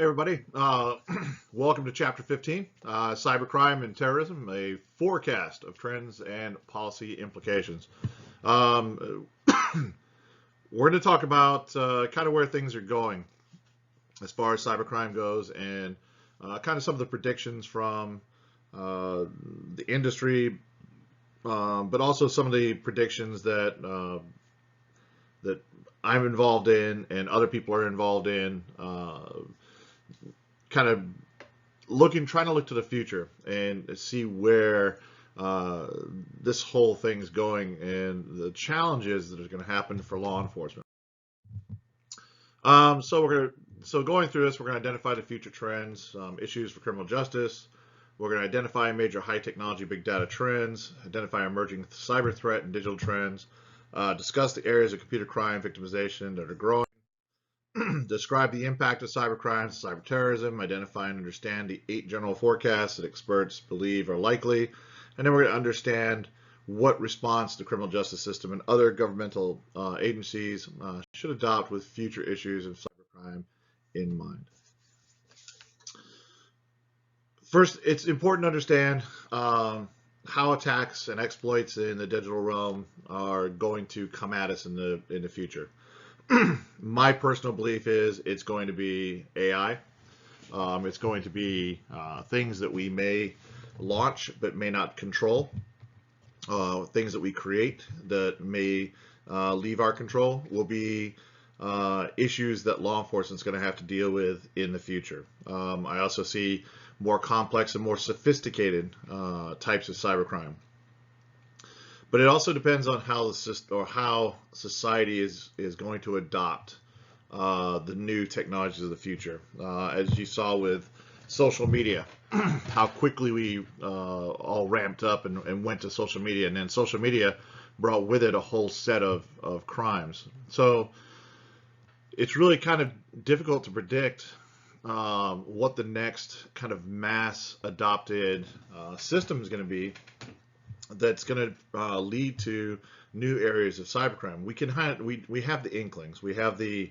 Hey everybody, welcome to Chapter 15, Cybercrime and Terrorism, a forecast of trends and policy implications. We're going to talk about kind of where things are going as far as cybercrime goes and kind of some of the predictions from the industry, but also some of the predictions that I'm involved in and other people are involved in. Kind of trying to look to the future and see where this whole thing's going and the challenges that are going to happen for law enforcement. So going through this, we're going to identify the future trends, issues for criminal justice. We're going to identify major high technology, big data trends, identify emerging cyber threat and digital trends, discuss the areas of computer crime victimization that are growing. Describe the impact of cybercrimes, cyber terrorism, identify and understand the 8 general forecasts that experts believe are likely, and then we're going to understand what response the criminal justice system and other governmental agencies should adopt with future issues of cybercrime in mind. First, it's important to understand how attacks and exploits in the digital realm are going to come at us in the future. My personal belief is it's going to be AI. It's going to be things that we may launch but may not control. Things that we create that may leave our control will be issues that law enforcement is going to have to deal with in the future. I also see more complex and more sophisticated types of cybercrime. But it also depends on how society is going to adopt the new technologies of the future. As you saw with social media, how quickly we all ramped up and went to social media, and then social media brought with it a whole set of crimes. So it's really kind of difficult to predict what the next kind of mass adopted system is going to be that's going to lead to new areas of cybercrime. We have the inklings. We have the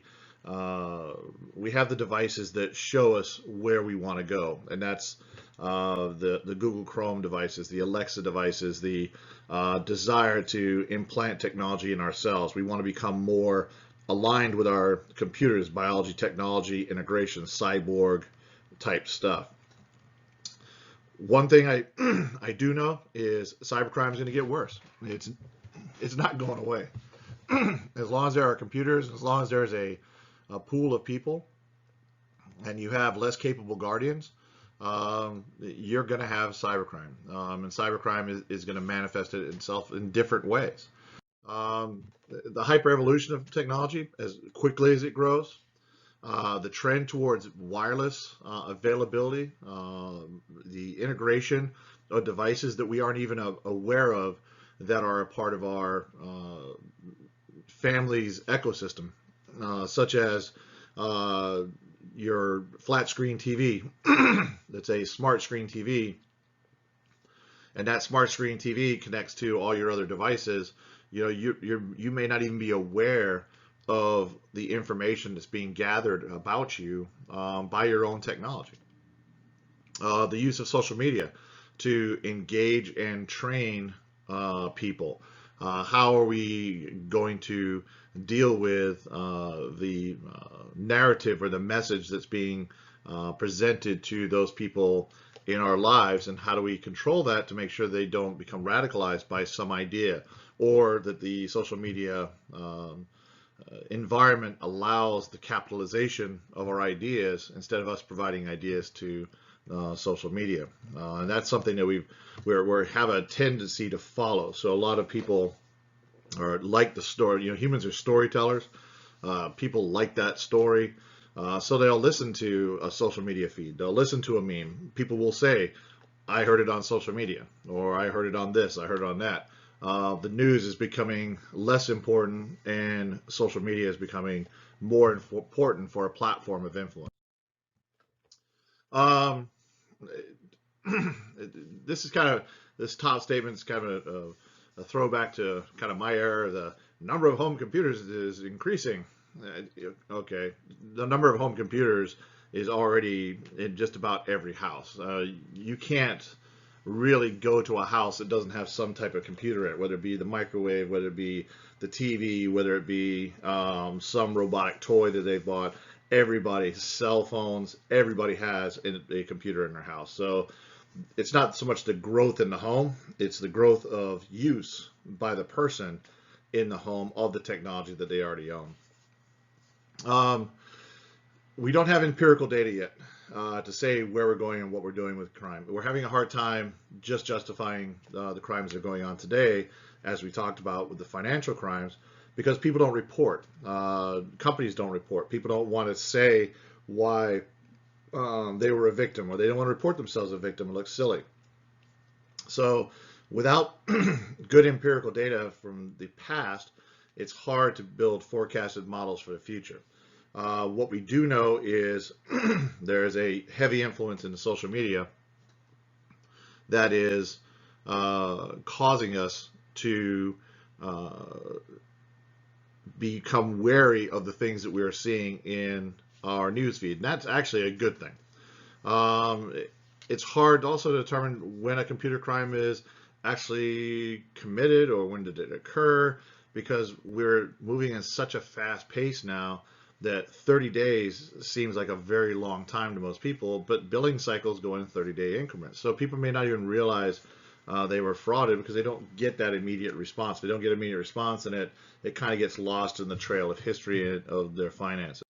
devices that show us where we want to go, and that's the Google Chrome devices, the Alexa devices, the desire to implant technology in ourselves. We want to become more aligned with our computers, biology, technology, integration, cyborg type stuff. One thing I do know is cybercrime is going to get worse. It's not going away. As long as there are computers, as long as there's a pool of people, and you have less capable guardians, you're going to have cybercrime. And cybercrime is going to manifest itself in different ways. The hyper evolution of technology, as quickly as it grows, the trend towards wireless availability, the integration of devices that we aren't even aware of that are a part of our family's ecosystem, such as your flat screen TV that's a smart screen TV, and that smart screen TV connects to all your other devices. You may not even be aware of the information that's being gathered about you by your own technology. The use of social media to engage and train people. How are we going to deal with the narrative or the message that's being presented to those people in our lives, and how do we control that to make sure they don't become radicalized by some idea, or that the social media environment allows the capitalization of our ideas instead of us providing ideas to social media. And that's something that we have a tendency to follow. So a lot of people are like the story. Humans are storytellers. People like that story. So they'll listen to a social media feed. They'll listen to a meme. People will say, I heard it on social media, or I heard it on this, I heard it on that. The news is becoming less important, and social media is becoming more important for a platform of influence. This top statement is kind of a throwback to kind of my era. The number of home computers is increasing. Okay, the number of home computers is already in just about every house. You can't really go to a house that doesn't have some type of computer in it, whether it be the microwave, whether it be the TV, whether it be some robotic toy that they bought. Everybody, cell phones, everybody has a computer in their house. So it's not so much the growth in the home, it's the growth of use by the person in the home of the technology that they already own. We don't have empirical data yet to say where we're going and what we're doing with crime. We're having a hard time just justifying the crimes that are going on today, as we talked about with the financial crimes, because people don't report. Companies don't report. People don't want to say why they were a victim, or they don't want to report themselves as a victim. It looks silly. So without good empirical data from the past, it's hard to build forecasted models for the future. What we do know is there is a heavy influence in the social media that is causing us to become wary of the things that we are seeing in our newsfeed. And that's actually a good thing. It's hard also to determine when a computer crime is actually committed or when did it occur, because we're moving in such a fast pace now that 30 days seems like a very long time to most people, but billing cycles go in 30-day increments. So people may not even realize they were frauded because they don't get that immediate response. They don't get immediate response, and it kind of gets lost in the trail of history of their finances.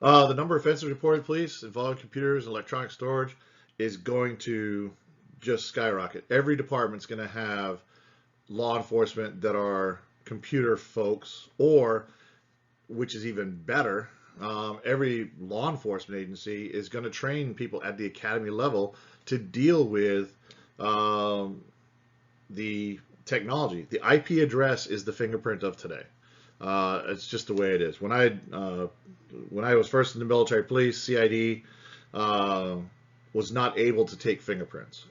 The number of offenses reported police involving computers and electronic storage is going to just skyrocket. Every department's going to have law enforcement that are computer folks, or, which is even better, every law enforcement agency is going to train people at the academy level to deal with the technology. The IP address is the fingerprint of today. It's just the way it is. When I was first in the military police, CID was not able to take fingerprints.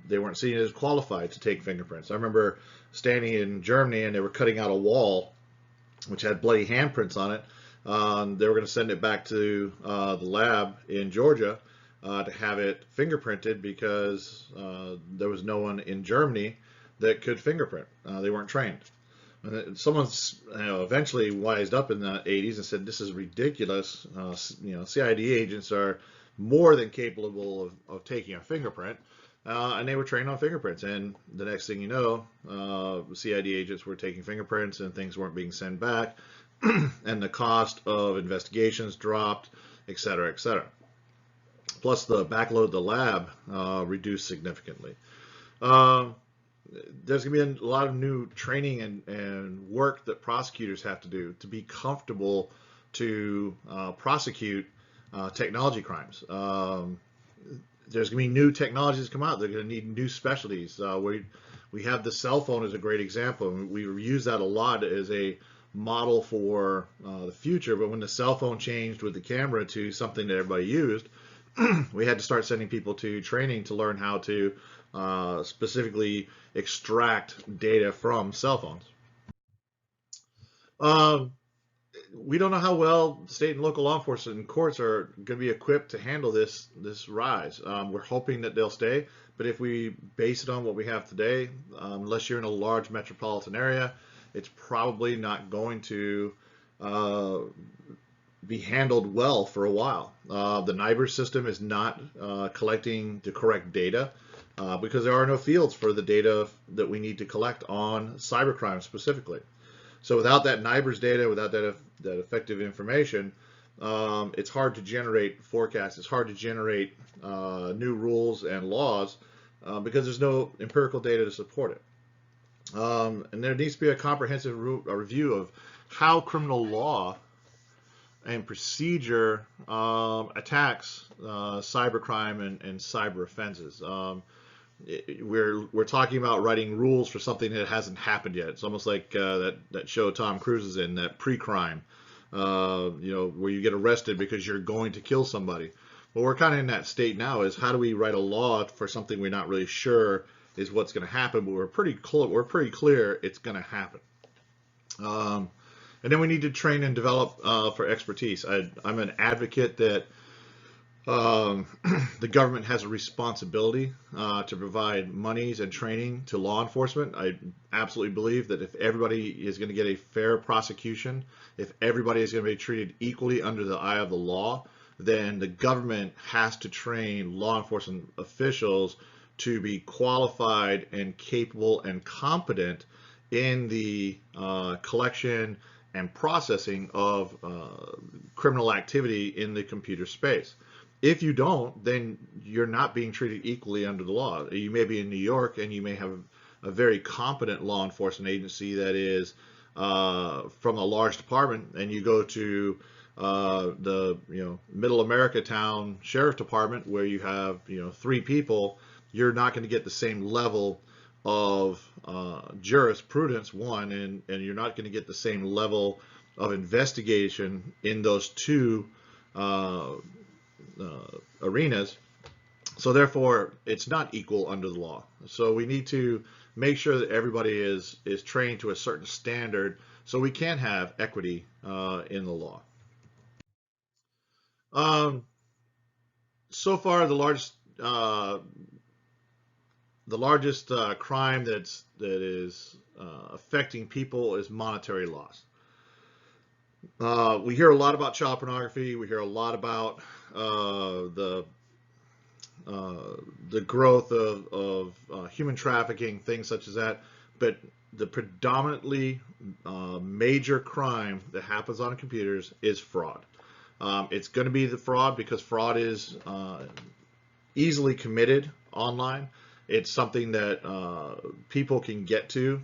They weren't seen as qualified to take fingerprints. I remember standing in Germany and they were cutting out a wall which had bloody handprints on it. They were going to send it back to the lab in Georgia to have it fingerprinted because there was no one in Germany that could fingerprint. They weren't trained. And someone's eventually wised up in the 80s and said, this is ridiculous. CID agents are more than capable of taking a fingerprint. And they were trained on fingerprints. And the next thing you know, CID agents were taking fingerprints and things weren't being sent back. And the cost of investigations dropped, et cetera, et cetera. Plus the backload of the lab reduced significantly. There's going to be a lot of new training and work that prosecutors have to do to be comfortable to prosecute technology crimes. There's going to be new technologies come out. They're going to need new specialties. We have the cell phone as a great example. We use that a lot as a model for the future. But when the cell phone changed with the camera to something that everybody used, we had to start sending people to training to learn how to specifically extract data from cell phones. We don't know how well state and local law enforcement and courts are going to be equipped to handle this rise. We're hoping that they'll stay, but if we base it on what we have today, unless you're in a large metropolitan area, it's probably not going to be handled well for a while. The NIBRS system is not collecting the correct data because there are no fields for the data that we need to collect on cybercrime specifically. So without that NIBRS data, without that effective information, it's hard to generate forecasts. It's hard to generate new rules and laws because there's no empirical data to support it. And there needs to be a comprehensive review of how criminal law and procedure attacks cybercrime and cyber offenses. We're talking about writing rules for something that hasn't happened yet. It's almost like that show Tom Cruise is in, that pre-crime, where you get arrested because you're going to kill somebody. Well, we're kind of in that state now. Is how do we write a law for something we're not really sure is what's going to happen, but we're pretty clear it's going to happen. And then we need to train and develop for expertise. I'm an advocate that um, the government has a responsibility to provide monies and training to law enforcement. I absolutely believe that if everybody is going to get a fair prosecution, if everybody is going to be treated equally under the eye of the law, then the government has to train law enforcement officials to be qualified and capable and competent in the collection and processing of criminal activity in the computer space. If you don't, then you're not being treated equally under the law. You may be in New York and you may have a very competent law enforcement agency that is from a large department, and you go to the middle America town sheriff department where you have 3 people. You're not going to get the same level of jurisprudence, one, and you're not going to get the same level of investigation in those 2 arenas. So therefore, it's not equal under the law. So we need to make sure that everybody is trained to a certain standard so we can have equity in the law. So far, the largest crime that is affecting people is monetary loss. We hear a lot about child pornography. We hear a lot about the growth of human trafficking, things such as that. But the predominantly major crime that happens on computers is fraud. It's going to be the fraud because fraud is easily committed online. It's something that people can get to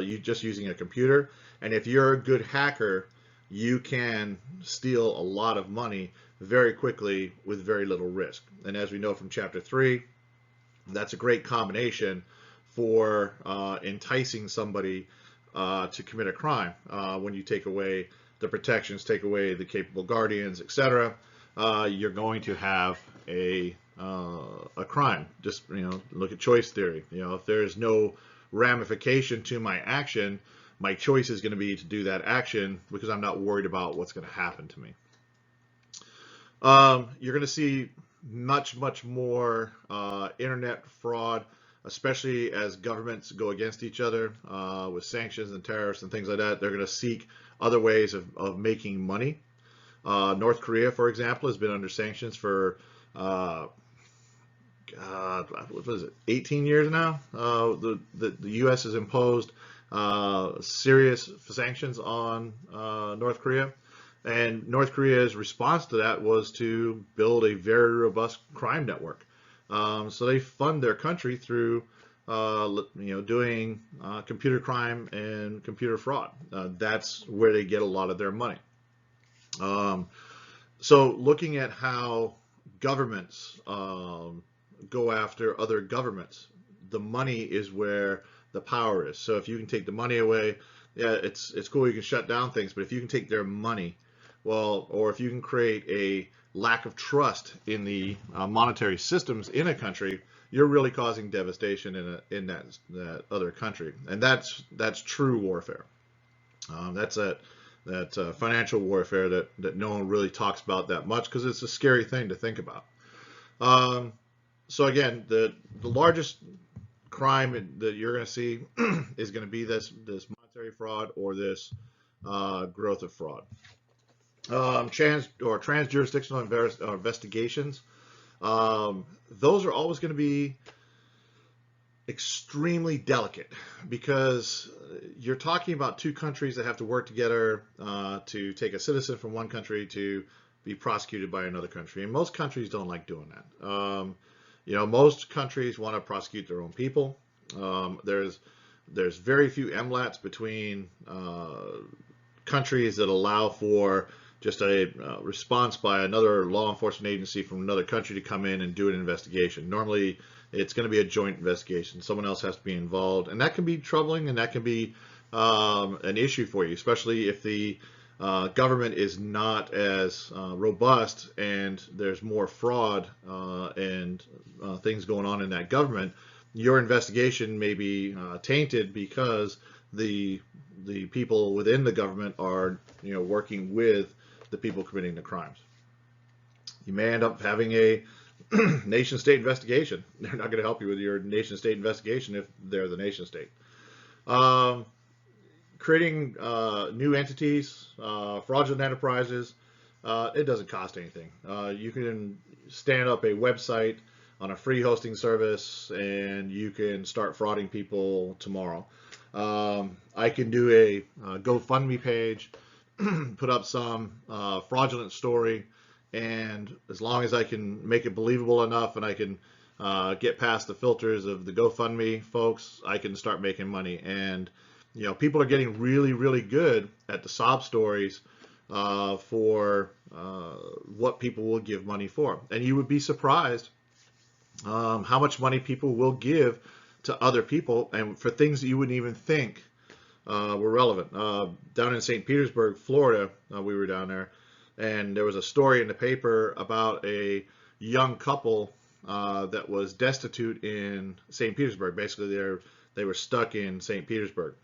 you just using a computer. And if you're a good hacker, you can steal a lot of money very quickly with very little risk. And as we know from Chapter 3, that's a great combination for enticing somebody to commit a crime. When you take away the protections, take away the capable guardians, etc., you're going to have a crime. Just look at choice theory. If there's no ramification to my action, my choice is going to be to do that action because I'm not worried about what's going to happen to me. You're going to see much more internet fraud, especially as governments go against each other with sanctions and tariffs and things like that. They're going to seek other ways of making money. North Korea, for example, has been under sanctions for what was it, 18 years now. The U.S. has imposed serious sanctions on North Korea, and North Korea's response to that was to build a very robust crime network. So they fund their country through doing computer crime and computer fraud. That's where they get a lot of their money. So looking at how governments go after other governments, the money is where the power is. So if you can take the money away, yeah, it's cool, you can shut down things, but if you can take their money, well, or if you can create a lack of trust in the monetary systems in a country, you're really causing devastation in that other country, and that's true warfare. That's that financial warfare that no one really talks about that much because it's a scary thing to think about. So again, the largest crime that you're going to see is going to be this monetary fraud or this growth of fraud. Trans-jurisdictional investigations. Those are always going to be extremely delicate because you're talking about 2 countries that have to work together to take a citizen from one country to be prosecuted by another country, and most countries don't like doing that. Most countries want to prosecute their own people. There's very few MLATs between countries that allow for just a response by another law enforcement agency from another country to come in and do an investigation. Normally, it's going to be a joint investigation. Someone else has to be involved, and that can be troubling, and that can be an issue for you, especially if the government is not as robust and there's more fraud and things going on in that government. Your investigation may be tainted because the the people within the government are, working with the people committing the crimes. You may end up having a nation state investigation. They're not going to help you with your nation state investigation if they're the nation state. Creating new entities, fraudulent enterprises, it doesn't cost anything. You can stand up a website on a free hosting service and you can start frauding people tomorrow. I can do a GoFundMe page, put up some fraudulent story, and as long as I can make it believable enough and I can get past the filters of the GoFundMe folks, I can start making money. And people are getting really, really good at the sob stories for what people will give money for. And you would be surprised how much money people will give to other people and for things that you wouldn't even think were relevant. Down in St. Petersburg, Florida, we were down there, and there was a story in the paper about a young couple that was destitute in St. Petersburg. Basically, they were stuck in St. Petersburg.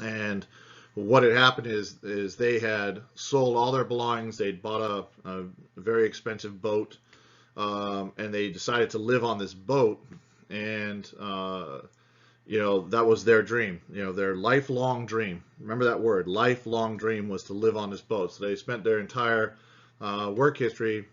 And what had happened is they had sold all their belongings. They'd bought a very expensive boat, and they decided to live on this boat. And that was their dream, their lifelong dream. Remember that word, lifelong dream, was to live on this boat. So they spent their entire work history,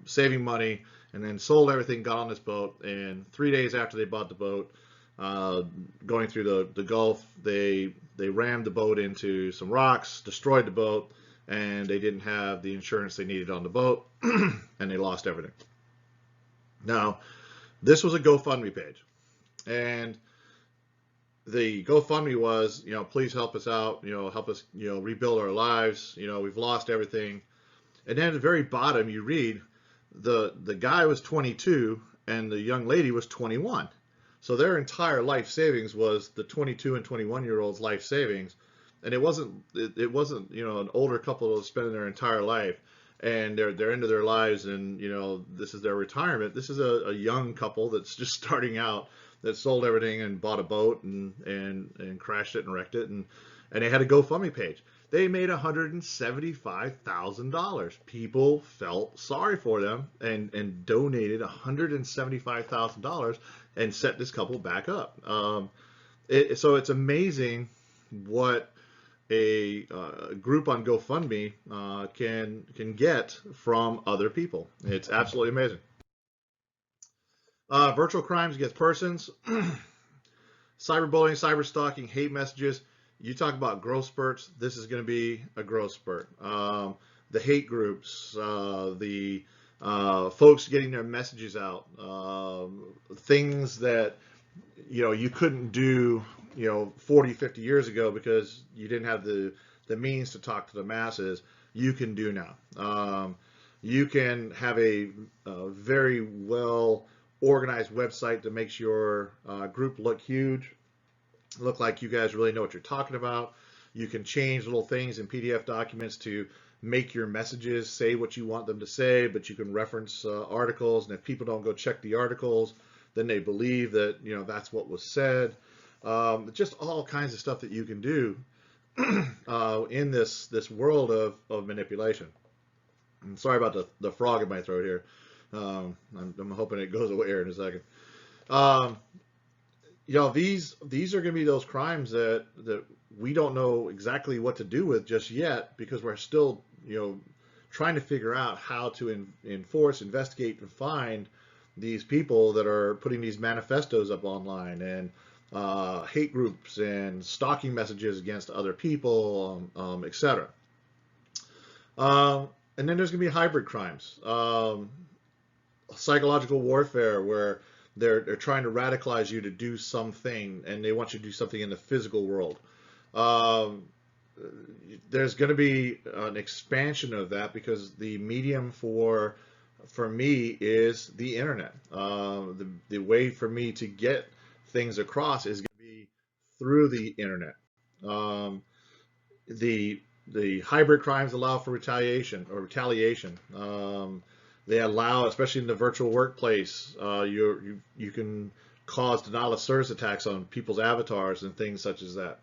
saving money, and then sold everything, got on this boat. And 3 days after they bought the boat, going through the Gulf, they rammed the boat into some rocks, destroyed the boat, and they didn't have the insurance they needed on the boat, and they lost everything. Now, this was a GoFundMe page, and the GoFundMe was, please help us out, help us, rebuild our lives, we've lost everything. And then at the very bottom, you read the guy was 22 and the young lady was 21. So their entire life savings was the 22 and 21-year-olds' life savings, and it wasn't an older couple that was spending their entire life and they're into their lives and this is their retirement. This is a young couple that's just starting out, that sold everything and bought a boat and crashed it and wrecked it, and they had a GoFundMe page. They made $175,000. People felt sorry for them and donated $175,000 and set this couple back up. So it's amazing what a group on GoFundMe can get from other people. It's absolutely amazing. Virtual crimes against persons, cyberbullying, cyberstalking, hate messages. You talk about growth spurts. This is going to be a growth spurt. The hate groups, the folks getting their messages out, things that you couldn't do 40, 50 years ago because you didn't have the means to talk to the masses. You can do now. You can have a very well organized website that makes your group look huge, look like you guys really know what you're talking about. You can change little things in PDF documents to make your messages say what you want them to say, but you can reference articles, and if people don't go check the articles, then they believe that that's what was said. Just all kinds of stuff that you can do in this world of manipulation. I'm sorry about the frog in my throat here. I'm hoping it goes away here in a second. These are going to be those crimes that we don't know exactly what to do with just yet, because we're still trying to figure out how to enforce, investigate, and find these people that are putting these manifestos up online, and hate groups and stalking messages against other people, etc. And then there's going to be hybrid crimes, psychological warfare, where they're trying to radicalize you to do something, and they want you to do something in the physical world. There's going to be an expansion of that, because the medium for me is the internet. The way for me to get things across is going to be through the internet. The hybrid crimes allow for retaliation. They allow, especially in the virtual workplace, you can cause denial of service attacks on people's avatars and things such as that.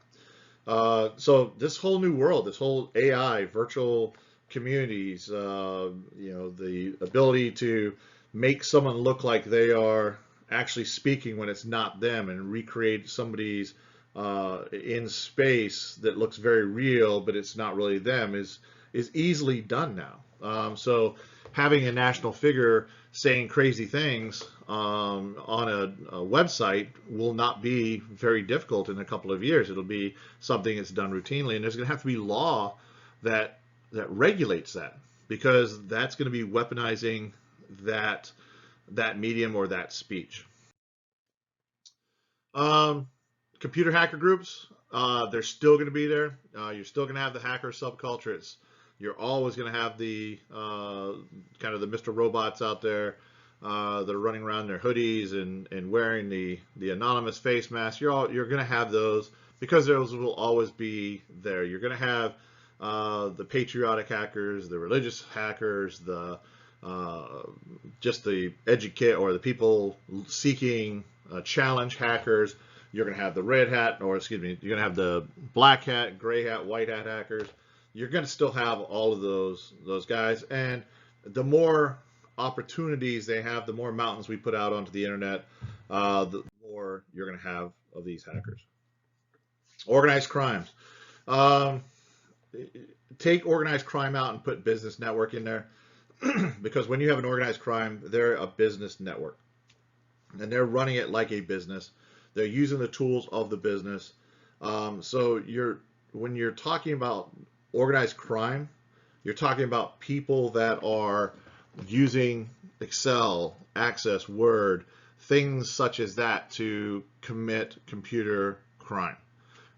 So this whole new world, this whole AI, virtual communities, the ability to make someone look like they are actually speaking when it's not them, and recreate somebody's in space that looks very real, but it's not really them, is easily done now. So having a national figure saying crazy things on a website will not be very difficult in a couple of years. It'll be something that's done routinely, and there's going to have to be law that regulates that, because that's going to be weaponizing that medium or that speech. Um, Computer hacker groups, they're still going to be there. You're still going to have the hacker subculture. You're always going to have the kind of the Mr. Robots out there that are running around in their hoodies and wearing the anonymous face mask. You're going to have those, because those will always be there. You're going to have the patriotic hackers, the religious hackers, the just the educate or the people seeking challenge hackers. You're going to have the red hat, or excuse me, you're going to have the black hat, gray hat, white hat hackers. You're going to still have all of those guys, and the more opportunities they have, the more mountains we put out onto the internet, the more you're going to have of these hackers. Organized crimes. Um, Take organized crime out and put business network in there, because when you have an organized crime, they're a business network, and they're running it like a business. They're using the tools of the business. So when you're talking about organized crime, you're talking about people that are using Excel, Access, Word, things such as that to commit computer crime.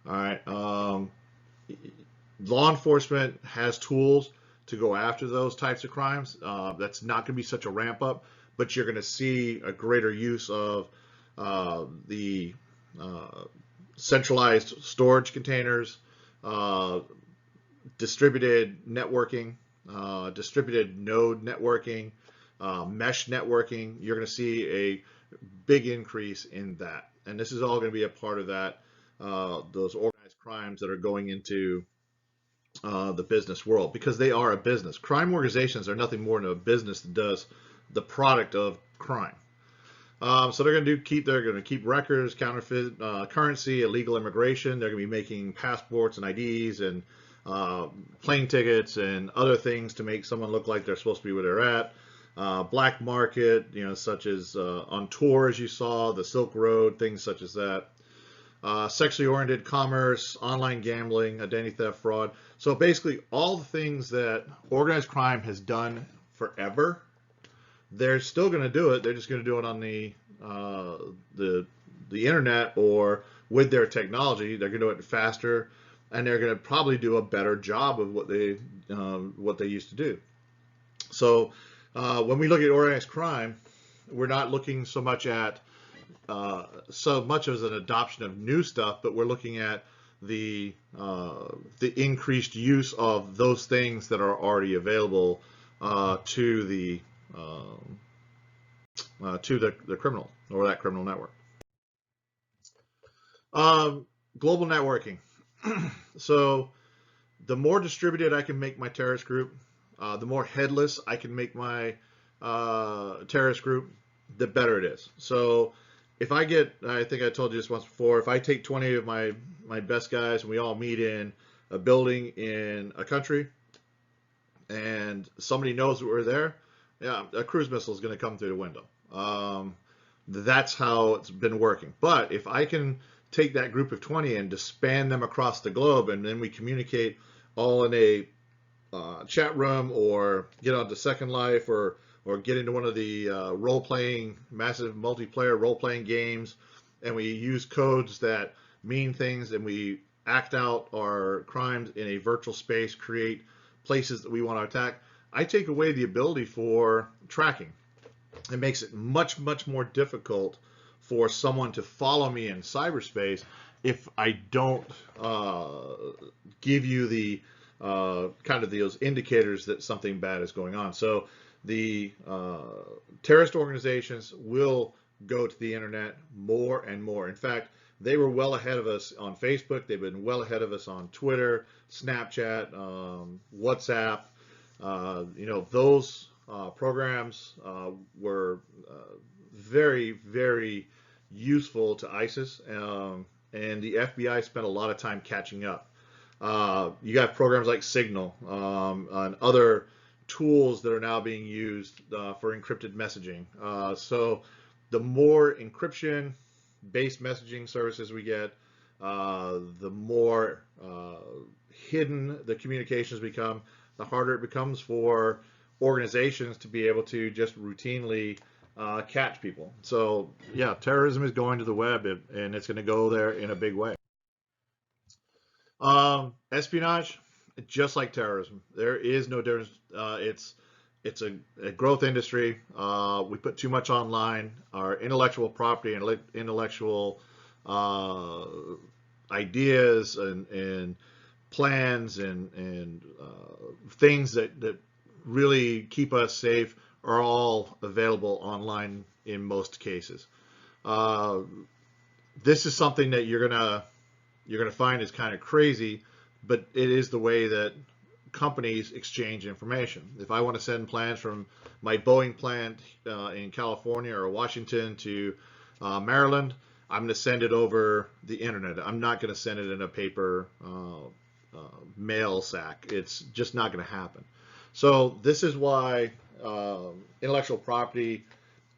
All right. Law enforcement has tools to go after those types of crimes. That's not going to be such a ramp up, but you're going to see a greater use of the centralized storage containers, distributed networking, distributed node networking, mesh networking. You're going to see a big increase in that. And this is all going to be a part of that, those organized crimes that are going into the business world, because they are a business. Crime organizations are nothing more than a business that does the product of crime. So they're going to keep records, counterfeit currency, illegal immigration. They're going to be making passports and IDs and plane tickets and other things to make someone look like they're supposed to be where they're at. Black market, such as on tour, as you saw, the Silk Road, things such as that. Sexually oriented commerce, online gambling, identity theft, fraud. So basically all the things that organized crime has done forever, they're still going to do it. They're just going to do it on the internet, or with their technology. They're going to do it faster, and they're going to probably do a better job of what they used to do. So when we look at organized crime, we're not looking so much at so much as an adoption of new stuff, but we're looking at the increased use of those things that are already available to the criminal, or that criminal network. Global networking. So the more distributed I can make my terrorist group, the more headless I can make my terrorist group, the better it is. So if I think I told you this once before, if I take 20 of my best guys and we all meet in a building in a country, and somebody knows that we're there, yeah, a cruise missile is going to come through the window. That's how it's been working. But if I can take that group of 20 and disband them across the globe, and then we communicate all in a chat room, or get onto Second Life, or get into one of the role-playing, massive multiplayer role-playing games, and we use codes that mean things, and we act out our crimes in a virtual space, create places that we want to attack, I take away the ability for tracking. It makes it much, much more difficult for someone to follow me in cyberspace if I don't give you the kind of those indicators that something bad is going on. So the terrorist organizations will go to the internet more and more. In fact, They were well ahead of us on Facebook. They've been well ahead of us on Twitter, Snapchat, WhatsApp. Those programs were very, very useful to ISIS, and the FBI spent a lot of time catching up. You got programs like Signal and other tools that are now being used for encrypted messaging. So the more encryption-based messaging services we get, the more hidden the communications become, the harder it becomes for organizations to be able to just routinely catch people. So yeah, terrorism is going to the web, and it's going to go there in a big way. Espionage, just like terrorism, there is no difference. It's a growth industry. We put too much online. Our intellectual property and intellectual ideas and plans and things that really keep us safe are all available online in most cases. This is something that you're gonna find is kind of crazy, but it is the way that companies exchange information. If I want to send plans from my Boeing plant in California or Washington to Maryland, I'm going to send it over the internet. I'm not going to send it in a paper mail sack. It's just not going to happen. So this is why intellectual property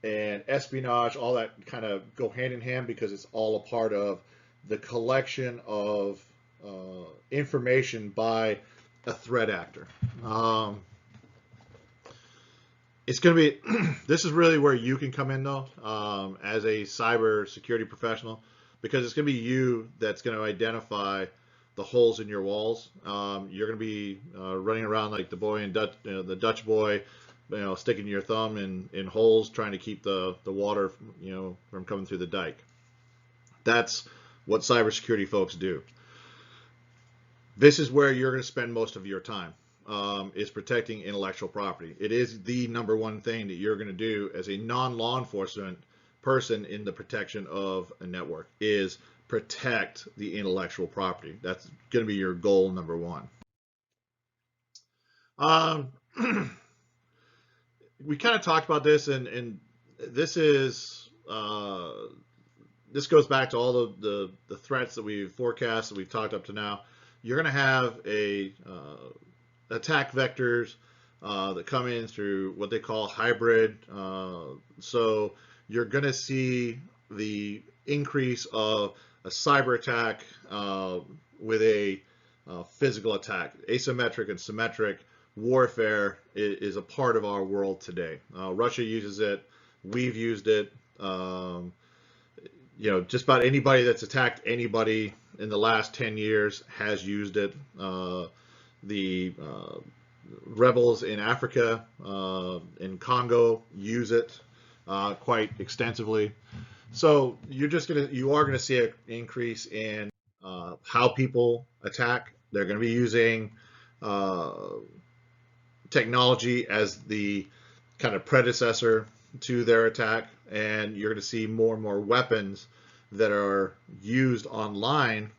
and espionage, all that kind of go hand in hand, because it's all a part of the collection of information by a threat actor. It's going to be, this is really where you can come in though, as a cyber security professional, because it's going to be you that's going to identify the holes in your walls. You're going to be running around like the boy in Dutch, the Dutch boy, sticking your thumb in holes, trying to keep the water, from coming through the dike. That's what cybersecurity folks do. This is where you're going to spend most of your time, is protecting intellectual property. It is the number one thing that you're going to do as a non-law enforcement person in the protection of a network, is protect the intellectual property. That's going to be your goal number one. We kind of talked about this, and this is this goes back to all the threats that we've forecast, that we've talked up to now. You're going to have a attack vectors that come in through what they call hybrid. So you're going to see the increase of a cyber attack with a physical attack. Asymmetric and symmetric warfare is a part of our world today. Russia uses it. We've used it. Just about anybody that's attacked anybody in the last 10 years has used it. The rebels in Africa, in Congo, use it quite extensively. So you are gonna see an increase in how people attack. They're gonna be using technology as the kind of predecessor to their attack, and you're going to see more and more weapons that are used online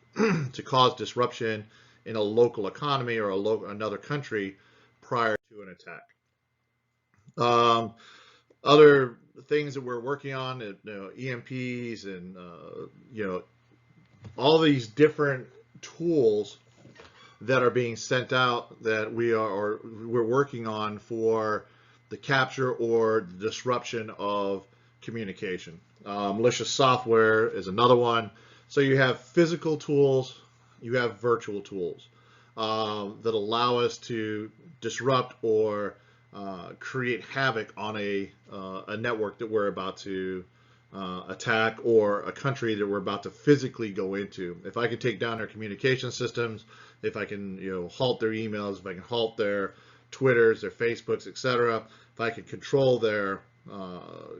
to cause disruption in a local economy or another country prior to an attack. Other things that we're working on, EMPs and all these different tools that are being sent out that we're working on for the capture or the disruption of communication. Malicious software is another one. So you have physical tools, you have virtual tools that allow us to disrupt or create havoc on a network that we're about to attack, or a country that we're about to physically go into. If I can take down their communication systems, if I can halt their emails, if I can halt their Twitters, their Facebooks, etc., if I can control their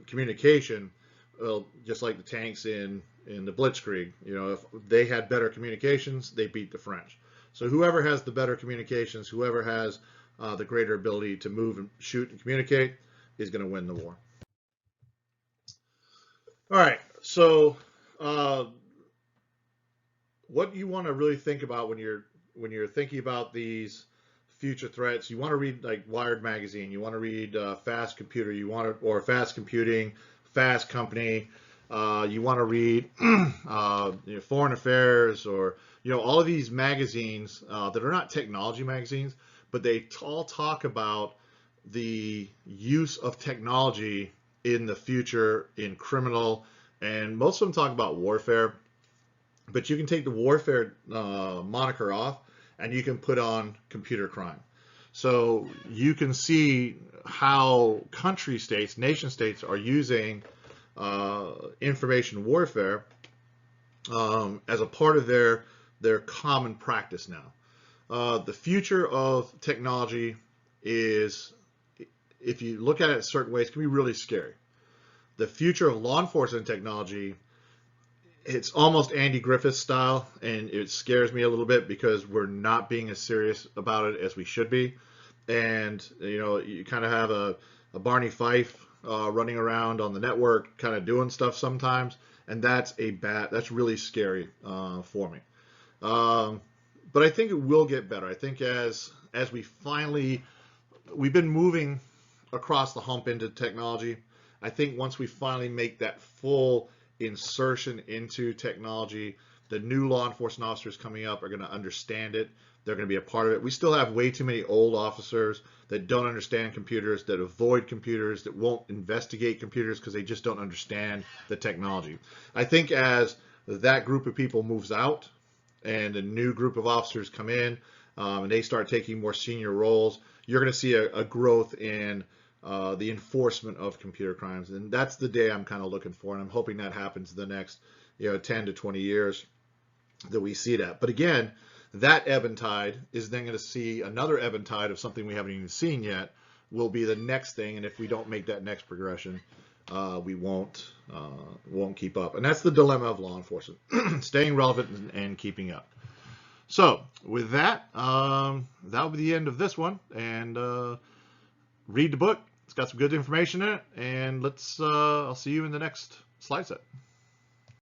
communication, well, just like the tanks in the Blitzkrieg, if they had better communications, they beat the French. So whoever has the better communications, whoever has the greater ability to move and shoot and communicate, is going to win the war. All right, so what you want to really think about when you're thinking about these future threats, you want to read like Wired magazine, you want to read Fast Computer, or Fast Computing, Fast Company, you want to read Foreign Affairs, or all of these magazines that are not technology magazines, but they all talk about the use of technology in the future in criminal, and most of them talk about warfare. But you can take the warfare moniker off, and you can put on computer crime. So you can see how country states, nation states, are using information warfare as a part of their common practice now. The future of technology is, if you look at it certain ways, can be really scary. The future of law enforcement technology, it's almost Andy Griffith style, and it scares me a little bit because we're not being as serious about it as we should be. And you kind of have a Barney Fife running around on the network, kind of doing stuff sometimes, and that's really scary for me. But I think it will get better. I think as we've been moving across the hump into technology. I think once we finally make that full insertion into technology, the new law enforcement officers coming up are going to understand it. They're going to be a part of it. We still have way too many old officers that don't understand computers, that avoid computers, that won't investigate computers because they just don't understand the technology. I think as that group of people moves out and a new group of officers come in and they start taking more senior roles, you're going to see a growth in the enforcement of computer crimes. And that's the day I'm kind of looking for, and I'm hoping that happens in the next 10 to 20 years that we see that. But again, that ebb and tide is then going to see another ebb and tide of something we haven't even seen yet will be the next thing. And if we don't make that next progression, we won't keep up. And that's the dilemma of law enforcement, staying relevant and keeping up. So with that, that'll be the end of this one. And read the book. It's got some good information in it. And I'll see you in the next slide set.